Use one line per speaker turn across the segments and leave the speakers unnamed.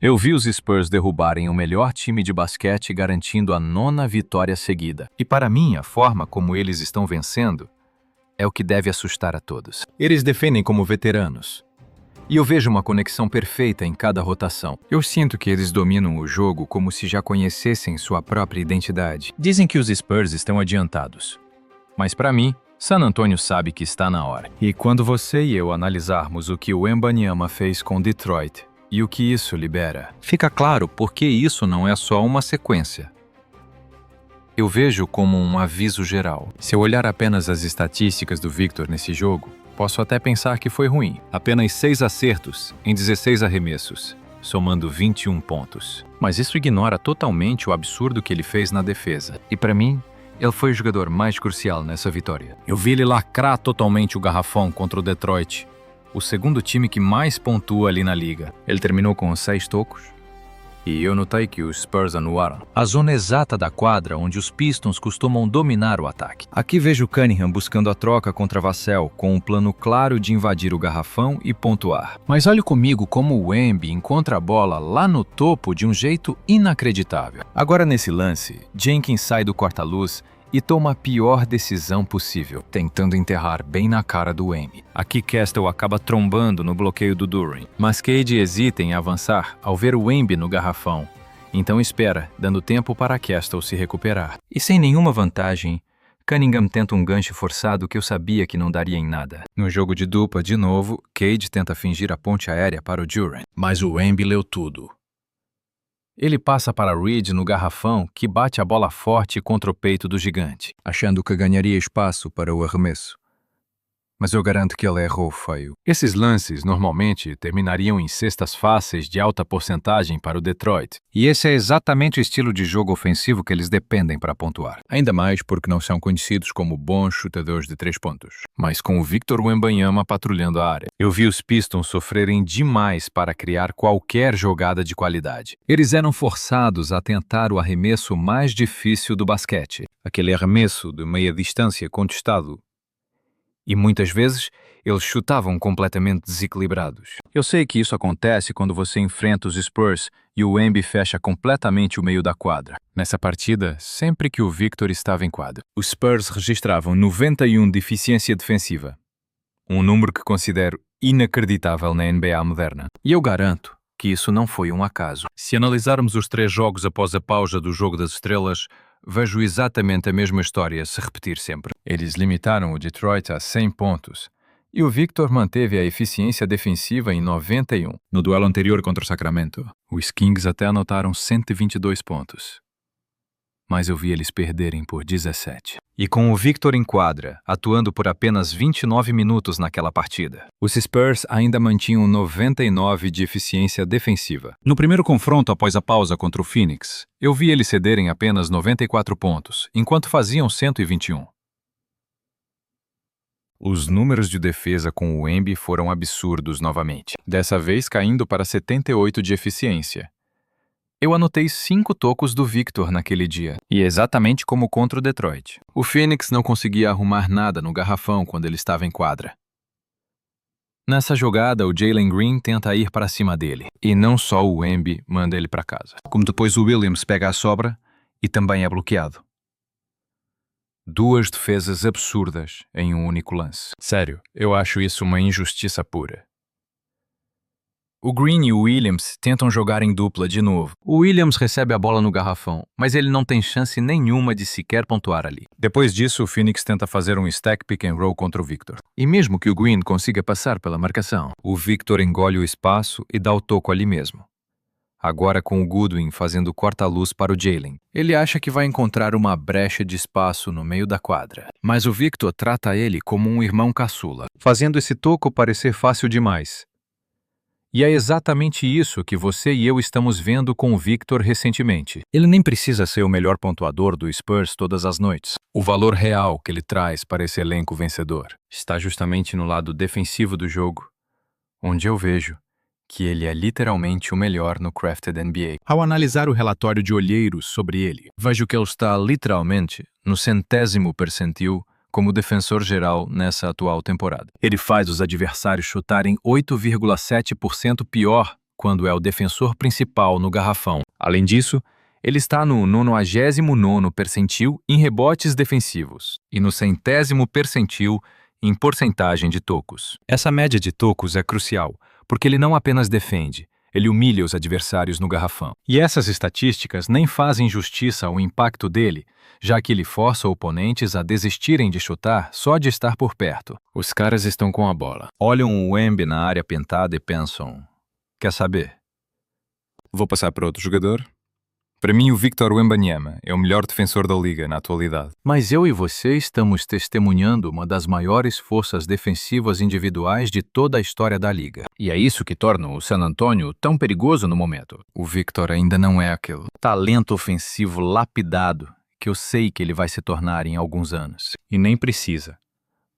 Eu vi os Spurs derrubarem o melhor time de basquete, garantindo a 9ª vitória seguida. E para mim, a forma como eles estão vencendo é o que deve assustar a todos. Eles defendem como veteranos. E eu vejo uma conexão perfeita em cada rotação. Eu sinto que eles dominam o jogo como se já conhecessem sua própria identidade. Dizem que os Spurs estão adiantados. Mas para mim, San Antonio sabe que está na hora. E quando você e eu analisarmos o que o Wembanyama fez com Detroit e o que isso libera, fica claro porque isso não é só uma sequência. Eu vejo como um aviso geral. Se eu olhar apenas as estatísticas do Victor nesse jogo, posso até pensar que foi ruim. Apenas 6 acertos em 16 arremessos, somando 21 pontos. Mas isso ignora totalmente o absurdo que ele fez na defesa. E para mim, ele foi o jogador mais crucial nessa vitória. Eu vi ele lacrar totalmente o garrafão contra o Detroit, o segundo time que mais pontua ali na liga. Ele terminou com 6 tocos. E eu notei que os Spurs anuaram a zona exata da quadra onde os Pistons costumam dominar o ataque. Aqui vejo Cunningham buscando a troca contra Vassell com um plano claro de invadir o garrafão e pontuar. Mas olhe comigo como o Wemby encontra a bola lá no topo de um jeito inacreditável. Agora nesse lance, Jenkins sai do corta-luz e toma a pior decisão possível, tentando enterrar bem na cara do Wemby. Aqui Castle acaba trombando no bloqueio do Duren, mas Cade hesita em avançar ao ver o Wemby no garrafão, então espera, dando tempo para Castle se recuperar. E sem nenhuma vantagem, Cunningham tenta um gancho forçado que eu sabia que não daria em nada. No jogo de dupla, de novo, Cade tenta fingir a ponte aérea para o Duren, mas o Wemby leu tudo. Ele passa para Reed no garrafão, que bate a bola forte contra o peito do gigante, achando que ganharia espaço para o arremesso. Mas eu garanto que ele errou feio. Esses lances normalmente terminariam em cestas fáceis de alta porcentagem para o Detroit. E esse é exatamente o estilo de jogo ofensivo que eles dependem para pontuar. Ainda mais porque não são conhecidos como bons chutadores de 3 pontos. Mas com o Victor Wembanyama patrulhando a área, eu vi os Pistons sofrerem demais para criar qualquer jogada de qualidade. Eles eram forçados a tentar o arremesso mais difícil do basquete. Aquele arremesso de meia distância contestado. E muitas vezes, eles chutavam completamente desequilibrados. Eu sei que isso acontece quando você enfrenta os Spurs e o Wemby fecha completamente o meio da quadra. Nessa partida, sempre que o Victor estava em quadra, os Spurs registravam 91 de eficiência defensiva. Um número que considero inacreditável na NBA moderna. E eu garanto que isso não foi um acaso. Se analisarmos os 3 jogos após a pausa do Jogo das Estrelas, vejo exatamente a mesma história se repetir sempre. Eles limitaram o Detroit a 100 pontos e o Victor manteve a eficiência defensiva em 91. No duelo anterior contra o Sacramento, os Kings até anotaram 122 pontos. Mas eu vi eles perderem por 17. E com o Victor em quadra, atuando por apenas 29 minutos naquela partida, os Spurs ainda mantinham 99 de eficiência defensiva. No primeiro confronto após a pausa contra o Phoenix, eu vi eles cederem apenas 94 pontos, enquanto faziam 121. Os números de defesa com o Wemby foram absurdos novamente, dessa vez caindo para 78 de eficiência. Eu anotei 5 tocos do Victor naquele dia, e exatamente como contra o Detroit. O Phoenix não conseguia arrumar nada no garrafão quando ele estava em quadra. Nessa jogada, o Jalen Green tenta ir para cima dele, e não só o Wemby manda ele para casa, como depois o Williams pega a sobra e também é bloqueado. 2 defesas absurdas em um único lance. Sério, eu acho isso uma injustiça pura. O Green e o Williams tentam jogar em dupla de novo. O Williams recebe a bola no garrafão, mas ele não tem chance nenhuma de sequer pontuar ali. Depois disso, o Phoenix tenta fazer um stack pick and roll contra o Victor. E mesmo que o Green consiga passar pela marcação, o Victor engole o espaço e dá o toco ali mesmo. Agora com o Goodwin fazendo corta-luz para o Jalen. Ele acha que vai encontrar uma brecha de espaço no meio da quadra. Mas o Victor trata ele como um irmão caçula, fazendo esse toco parecer fácil demais. E é exatamente isso que você e eu estamos vendo com o Victor recentemente. Ele nem precisa ser o melhor pontuador do Spurs todas as noites. O valor real que ele traz para esse elenco vencedor está justamente no lado defensivo do jogo, onde eu vejo que ele é literalmente o melhor no Crafted NBA. Ao analisar o relatório de olheiros sobre ele, vejo que ele está literalmente no 100º percentil como defensor geral nessa atual temporada. Ele faz os adversários chutarem 8,7% pior quando é o defensor principal no garrafão. Além disso, ele está no 99º percentil em rebotes defensivos e no 100º percentil em porcentagem de tocos. Essa média de tocos é crucial, porque ele não apenas defende, ele humilha os adversários no garrafão. E essas estatísticas nem fazem justiça ao impacto dele, já que ele força oponentes a desistirem de chutar só de estar por perto. Os caras estão com a bola, olham o Wemby na área pintada e pensam: quer saber? Vou passar para outro jogador? Para mim, o Victor Wembanyama é o melhor defensor da liga na atualidade. Mas eu e você estamos testemunhando uma das maiores forças defensivas individuais de toda a história da liga. E é isso que torna o San Antonio tão perigoso no momento. O Victor ainda não é aquele talento ofensivo lapidado que eu sei que ele vai se tornar em alguns anos. E nem precisa,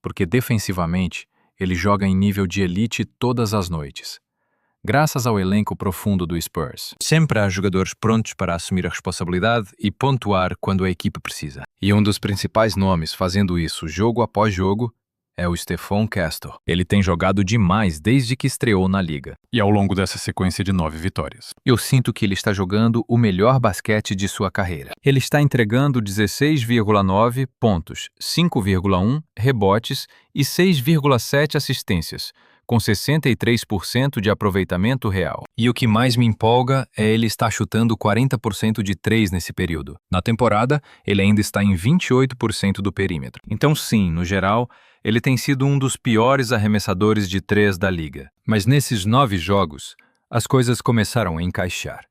porque defensivamente ele joga em nível de elite todas as noites. Graças ao elenco profundo do Spurs, sempre há jogadores prontos para assumir a responsabilidade e pontuar quando a equipe precisa. E um dos principais nomes fazendo isso jogo após jogo é o Stephon Castle. Ele tem jogado demais desde que estreou na liga. E ao longo dessa sequência de 9 vitórias, eu sinto que ele está jogando o melhor basquete de sua carreira. Ele está entregando 16,9 pontos, 5,1 rebotes e 6,7 assistências, com 63% de aproveitamento real. E o que mais me empolga é ele estar chutando 40% de 3 nesse período. Na temporada, ele ainda está em 28% do perímetro. Então sim, no geral, ele tem sido um dos piores arremessadores de 3 da liga. Mas nesses 9 jogos, as coisas começaram a encaixar.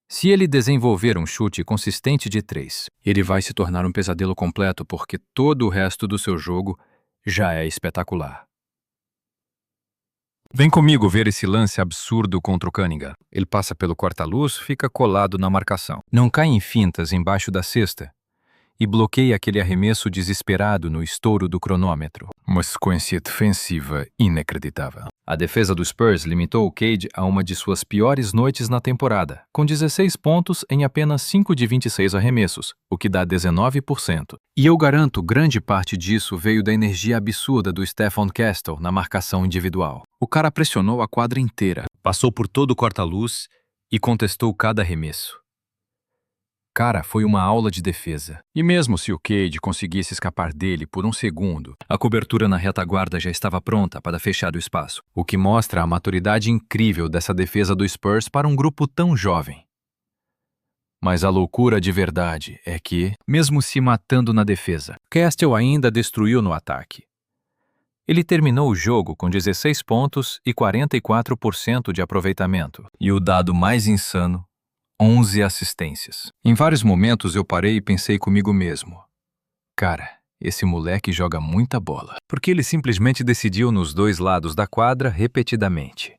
Se ele desenvolver um chute consistente de 3, ele vai se tornar um pesadelo completo porque todo o resto do seu jogo já é espetacular. Vem comigo ver esse lance absurdo contra o Cunningham. Ele passa pelo corta-luz, fica colado na marcação. Não cai em fintas embaixo da cesta e bloqueia aquele arremesso desesperado no estouro do cronômetro. Uma sequência defensiva inacreditável. A defesa do Spurs limitou o Cade a uma de suas piores noites na temporada, com 16 pontos em apenas 5 de 26 arremessos, o que dá 19%. E eu garanto grande parte disso veio da energia absurda do Stephon Castle na marcação individual. O cara pressionou a quadra inteira, passou por todo o corta-luz e contestou cada arremesso. Cara, foi uma aula de defesa. E mesmo se o Cade conseguisse escapar dele por um segundo, a cobertura na retaguarda já estava pronta para fechar o espaço, o que mostra a maturidade incrível dessa defesa do Spurs para um grupo tão jovem. Mas a loucura de verdade é que, mesmo se matando na defesa, Castle ainda destruiu no ataque. Ele terminou o jogo com 16 pontos e 44% de aproveitamento. E o dado mais insano, 11 assistências. Em vários momentos eu parei e pensei comigo mesmo: cara, esse moleque joga muita bola. Porque ele simplesmente decidiu nos dois lados da quadra repetidamente.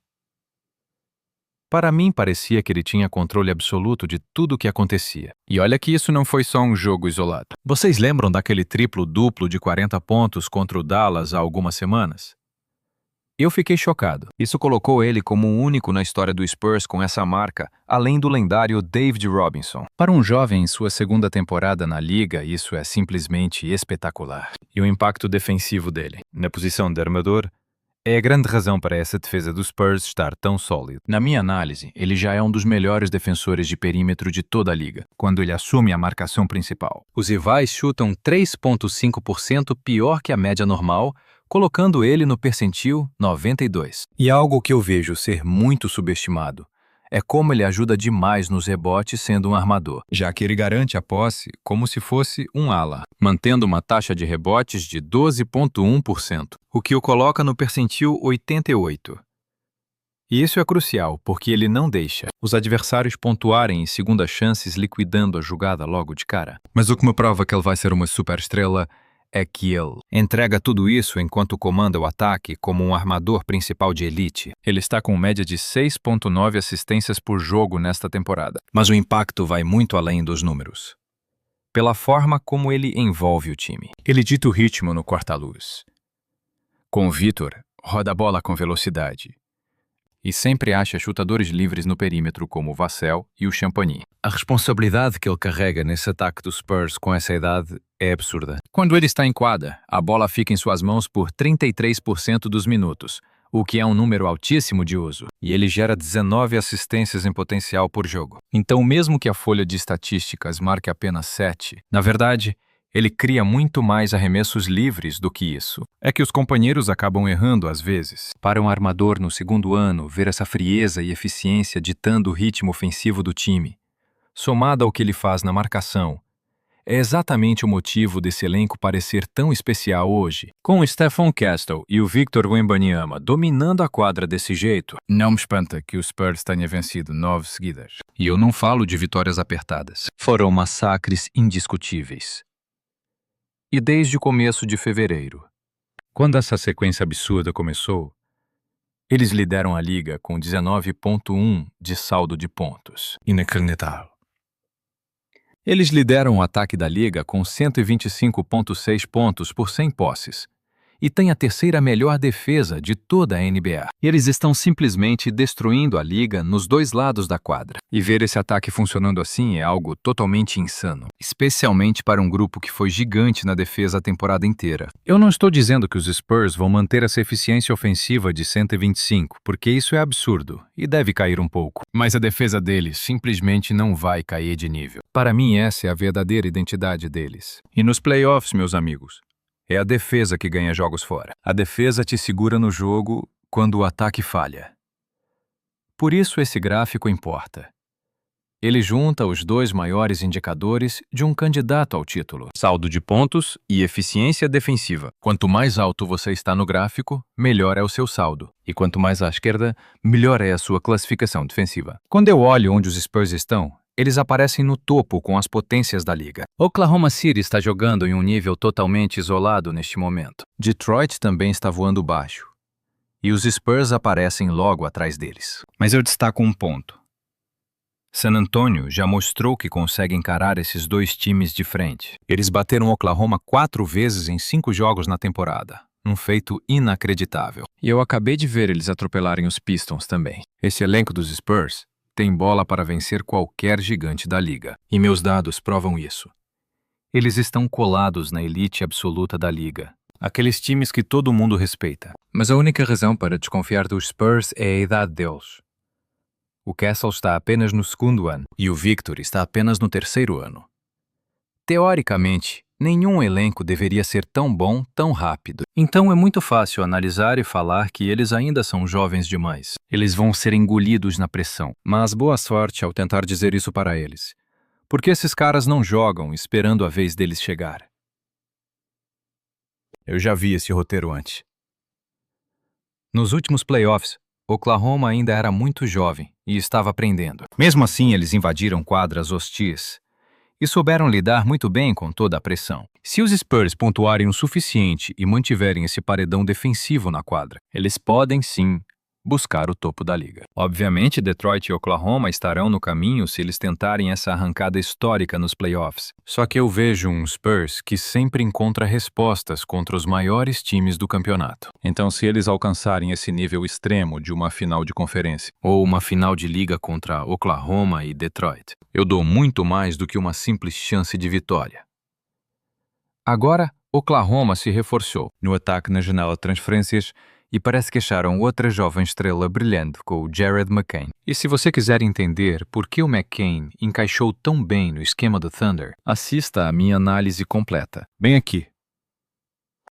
Para mim, parecia que ele tinha controle absoluto de tudo o que acontecia. E olha que isso não foi só um jogo isolado. Vocês lembram daquele triplo-duplo de 40 pontos contra o Dallas há algumas semanas? Eu fiquei chocado. Isso colocou ele como o único na história do Spurs com essa marca, além do lendário David Robinson. Para um jovem em sua segunda temporada na liga, isso é simplesmente espetacular. E o impacto defensivo dele, na posição de armador, é a grande razão para essa defesa dos Spurs estar tão sólida. Na minha análise, ele já é um dos melhores defensores de perímetro de toda a liga, quando ele assume a marcação principal. Os rivais chutam 3,5% pior que a média normal, colocando ele no percentil 92. E algo que eu vejo ser muito subestimado é como ele ajuda demais nos rebotes sendo um armador, já que ele garante a posse como se fosse um ala, mantendo uma taxa de rebotes de 12,1%, o que o coloca no percentil 88. E isso é crucial, porque ele não deixa os adversários pontuarem em segundas chances liquidando a jogada logo de cara. Mas o que me prova que ele vai ser uma superestrela é que ele entrega tudo isso enquanto comanda o ataque como um armador principal de elite. Ele está com média de 6,9 assistências por jogo nesta temporada. Mas o impacto vai muito além dos números. Pela forma como ele envolve o time. Ele dita o ritmo no corta-luz. Com o Victor, roda a bola com velocidade. E sempre acha chutadores livres no perímetro como o Vassell e o Champagny. A responsabilidade que ele carrega nesse ataque dos Spurs com essa idade é absurda. Quando ele está em quadra, a bola fica em suas mãos por 33% dos minutos, o que é um número altíssimo de uso. E ele gera 19 assistências em potencial por jogo. Então, mesmo que a folha de estatísticas marque apenas 7, na verdade, ele cria muito mais arremessos livres do que isso. É que os companheiros acabam errando às vezes. Para um armador no segundo ano, ver essa frieza e eficiência ditando o ritmo ofensivo do time, somada ao que ele faz na marcação, é exatamente o motivo desse elenco parecer tão especial hoje. Com o Stephon Castle e o Victor Wembanyama dominando a quadra desse jeito, não me espanta que o Spurs tenha vencido 9 seguidas. E eu não falo de vitórias apertadas. Foram massacres indiscutíveis. E desde o começo de fevereiro, quando essa sequência absurda começou, eles lideram a liga com 19,1 de saldo de pontos. Inacreditável. Eles lideram o ataque da liga com 125,6 pontos por 100 posses e têm a terceira melhor defesa de toda a NBA. Eles estão simplesmente destruindo a liga nos dois lados da quadra. E ver esse ataque funcionando assim é algo totalmente insano, especialmente para um grupo que foi gigante na defesa a temporada inteira. Eu não estou dizendo que os Spurs vão manter essa eficiência ofensiva de 125, porque isso é absurdo e deve cair um pouco. Mas a defesa deles simplesmente não vai cair de nível. Para mim, essa é a verdadeira identidade deles. E nos playoffs, meus amigos, é a defesa que ganha jogos fora. A defesa te segura no jogo quando o ataque falha. Por isso esse gráfico importa. Ele junta os dois maiores indicadores de um candidato ao título: saldo de pontos e eficiência defensiva. Quanto mais alto você está no gráfico, melhor é o seu saldo. E quanto mais à esquerda, melhor é a sua classificação defensiva. Quando eu olho onde os Spurs estão, eles aparecem no topo com as potências da liga. Oklahoma City está jogando em um nível totalmente isolado neste momento. Detroit também está voando baixo. E os Spurs aparecem logo atrás deles. Mas eu destaco um ponto. San Antonio já mostrou que consegue encarar esses dois times de frente. Eles bateram Oklahoma 4 vezes em 5 jogos na temporada. Um feito inacreditável. E eu acabei de ver eles atropelarem os Pistons também. Esse elenco dos Spurs tem bola para vencer qualquer gigante da liga. E meus dados provam isso. Eles estão colados na elite absoluta da liga. Aqueles times que todo mundo respeita. Mas a única razão para desconfiar dos Spurs é a idade deles. O Castle está apenas no segundo ano e o Victor está apenas no terceiro ano. Teoricamente, nenhum elenco deveria ser tão bom tão rápido. Então é muito fácil analisar e falar que eles ainda são jovens demais. Eles vão ser engolidos na pressão. Mas boa sorte ao tentar dizer isso para eles. Porque esses caras não jogam esperando a vez deles chegar. Eu já vi esse roteiro antes. Nos últimos playoffs, Oklahoma ainda era muito jovem e estava aprendendo. Mesmo assim, eles invadiram quadras hostis e souberam lidar muito bem com toda a pressão. Se os Spurs pontuarem o suficiente e mantiverem esse paredão defensivo na quadra, eles podem sim buscar o topo da liga. Obviamente, Detroit e Oklahoma estarão no caminho se eles tentarem essa arrancada histórica nos playoffs. Só que eu vejo um Spurs que sempre encontra respostas contra os maiores times do campeonato. Então, se eles alcançarem esse nível extremo de uma final de conferência ou uma final de liga contra Oklahoma e Detroit, eu dou muito mais do que uma simples chance de vitória. Agora, Oklahoma se reforçou no ataque na janela de transferências e parece que acharam outra jovem estrela brilhante com o Jared McCain. E se você quiser entender por que o McCain encaixou tão bem no esquema do Thunder, assista à minha análise completa. Bem aqui.